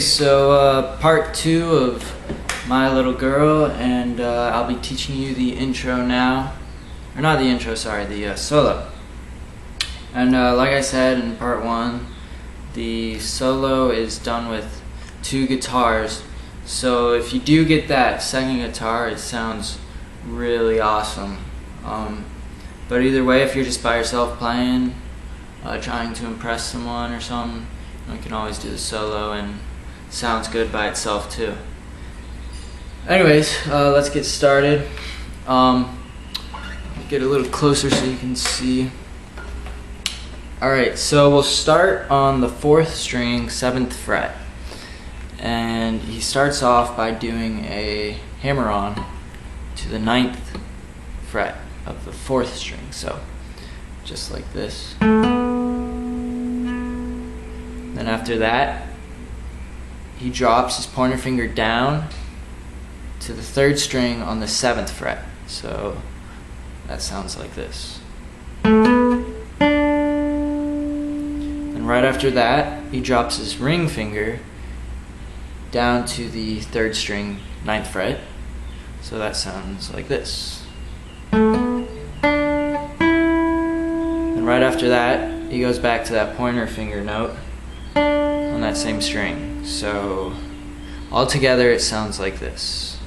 So part 2 of My Little Girl, and I'll be teaching you the intro now. Or not the intro, sorry, the solo. And like I said in part 1, the solo is done with 2 guitars. So if you do get that second guitar, it sounds really awesome. But either way, if you're just by yourself playing, trying to impress someone or something, you can always do the solo, and it sounds good by itself too. Anyways, let's get started. Get a little closer so you can see. Alright, so we'll start on the 4th string, 7th fret. And he starts off by doing a hammer-on to the 9th fret of the 4th string. So, just like this. Then after that, he drops his pointer finger down to the 3rd string on the 7th fret. So that sounds like this. And right after that, he drops his ring finger down to the 3rd string, 9th fret. So that sounds like this. And right after that, he goes back to that pointer finger note on that same string. So all together it sounds like this.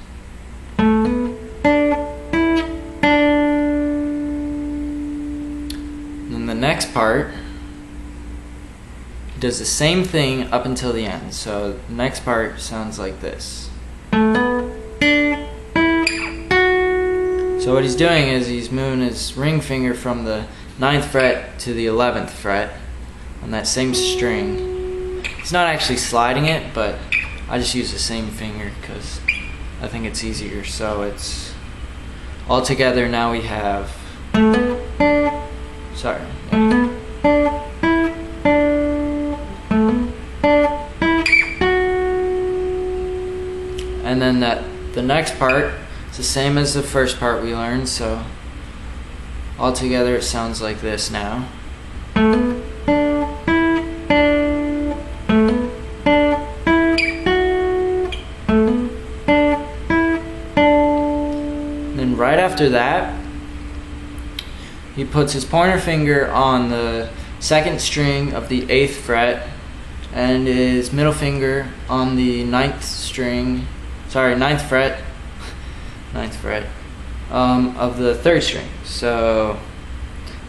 Then the next part, he does the same thing up until the end. So the next part sounds like this. So what he's doing is he's moving his ring finger from the 9th fret to the 11th fret on that same string. He's not actually sliding it, but I just use the same finger because I think it's easier. So it's all together. Now we have, sorry. And then the next part is the same as the first part we learned. So all together it sounds like this now. Then right after that, he puts his pointer finger on the 2nd string of the 8th fret and his middle finger on the 9th fret, 9th fret of the 3rd string. So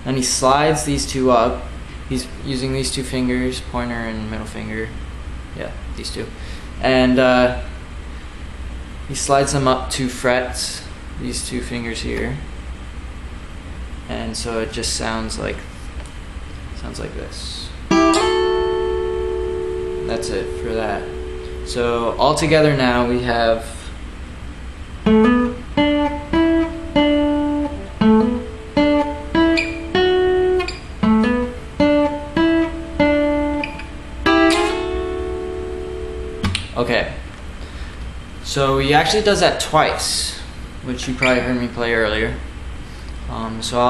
then he slides these two up. He's using these 2 fingers, pointer and middle finger. Yeah, these 2. And he slides them up 2 frets, these 2 fingers here. And so it just sounds like this. That's it for that. So all together now we have okay. So he actually does that twice, which you probably heard me play earlier. So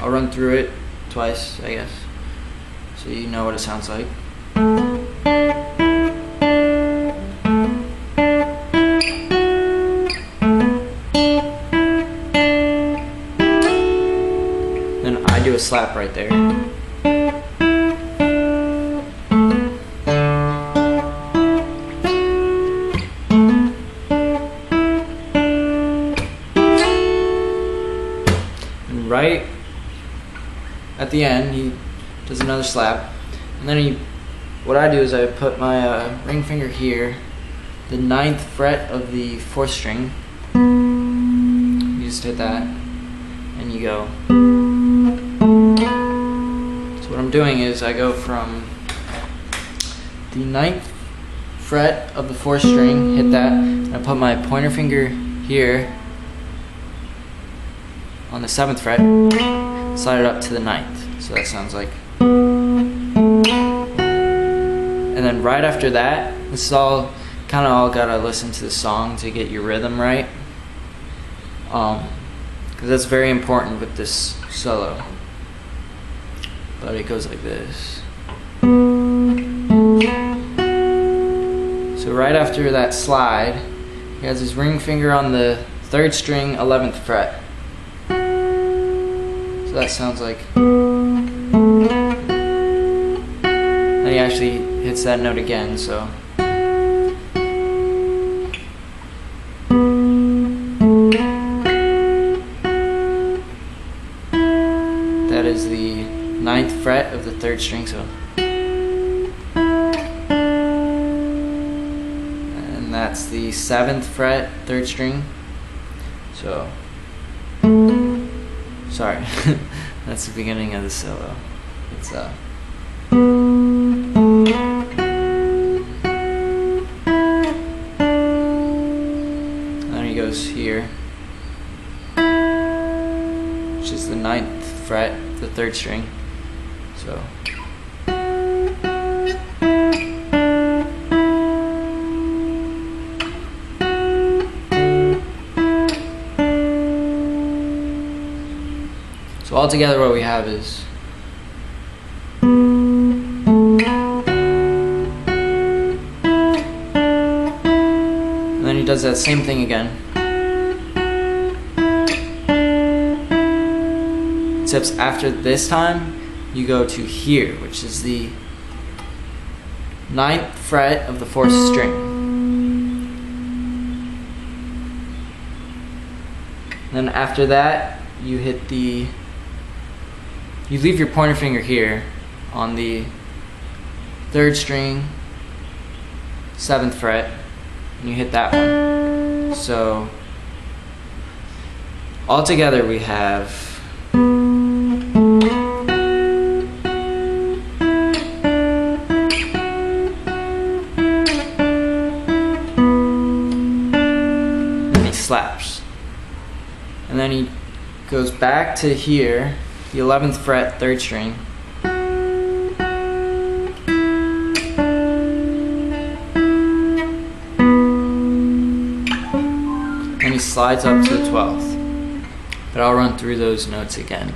I'll run through it twice, I guess, so you know what it sounds like. Then I do a slap right there. Right at the end, he does another slap, and then what I do is I put my ring finger here, the 9th fret of the 4th string. You just hit that, and you go. So what I'm doing is I go from the 9th fret of the 4th string, hit that, and I put my pointer finger here on the 7th fret, slide it up to the 9th. So that sounds like. And then right after that, this is all gotta listen to the song to get your rhythm right. Because that's very important with this solo. But it goes like this. So right after that slide, he has his ring finger on the 3rd string, 11th fret. So that sounds like. Then he actually hits that note again, so. That is the 9th fret of the 3rd string, so. And that's the 7th fret, 3rd string. So. Sorry, that's the beginning of the solo. It's then he goes here, which is the 9th fret, the 3rd string. So. So altogether what we have is and then he does that same thing again, except after this time you go to here, which is the 9th fret of the 4th string. Then after that you hit the you leave your pointer finger here on the 3rd string, 7th fret, and you hit that one. So altogether we have and he slaps. And then he goes back to here, the 11th fret, 3rd string. And he slides up to the 12th. But I'll run through those notes again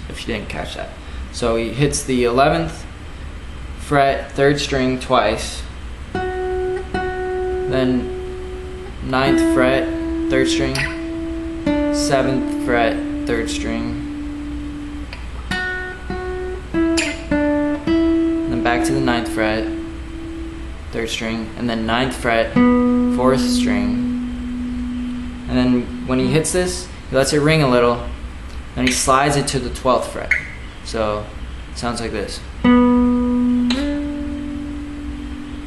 if you didn't catch that. So he hits the 11th fret, 3rd string twice. Then 9th fret, 3rd string. 7th fret, 3rd string. Back to the 9th fret, 3rd string, and then 9th fret, 4th string. And then when he hits this, he lets it ring a little, and he slides it to the 12th fret. So it sounds like this.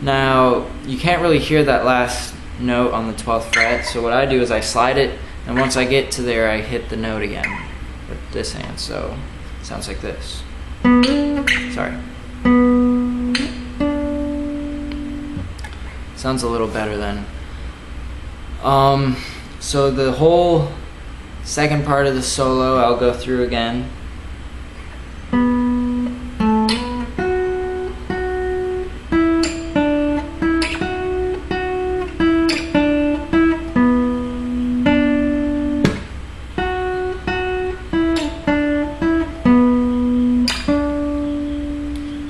Now, you can't really hear that last note on the 12th fret, so what I do is I slide it, and once I get to there, I hit the note again with this hand. So it sounds like this. Sorry. Sounds a little better then. So the whole second part of the solo I'll go through again.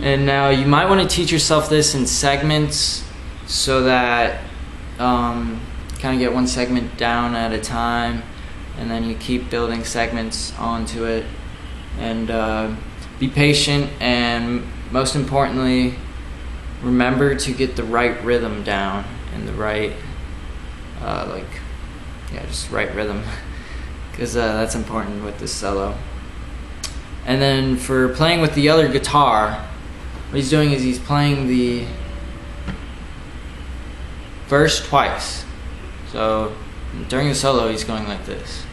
And now you might want to teach yourself this in segments so that kind of get one segment down at a time, and then you keep building segments onto it. And be patient, and most importantly, remember to get the right rhythm down and the right, just right rhythm, because that's important with this solo. And then for playing with the other guitar, what he's doing is he's playing the verse twice. So during the solo, he's going like this.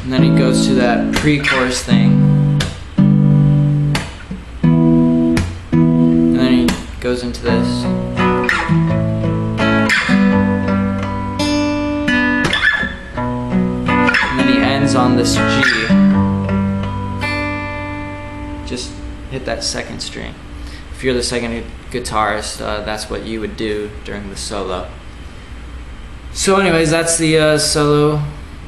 And then he goes to that pre-chorus thing. And then he goes into this. And then he ends on this G. Just hit that second string. If you're the second guitarist, that's what you would do during the solo. So anyways, that's the solo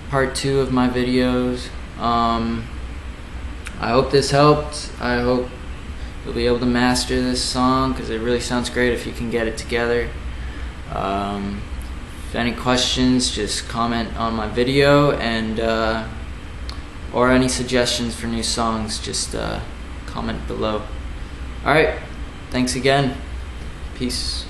part 2 of my videos. I hope this helped. I hope you'll be able to master this song, because it really sounds great if you can get it together. If any questions, just comment on my video, and or any suggestions for new songs, just comment below. Alright, thanks again. Peace.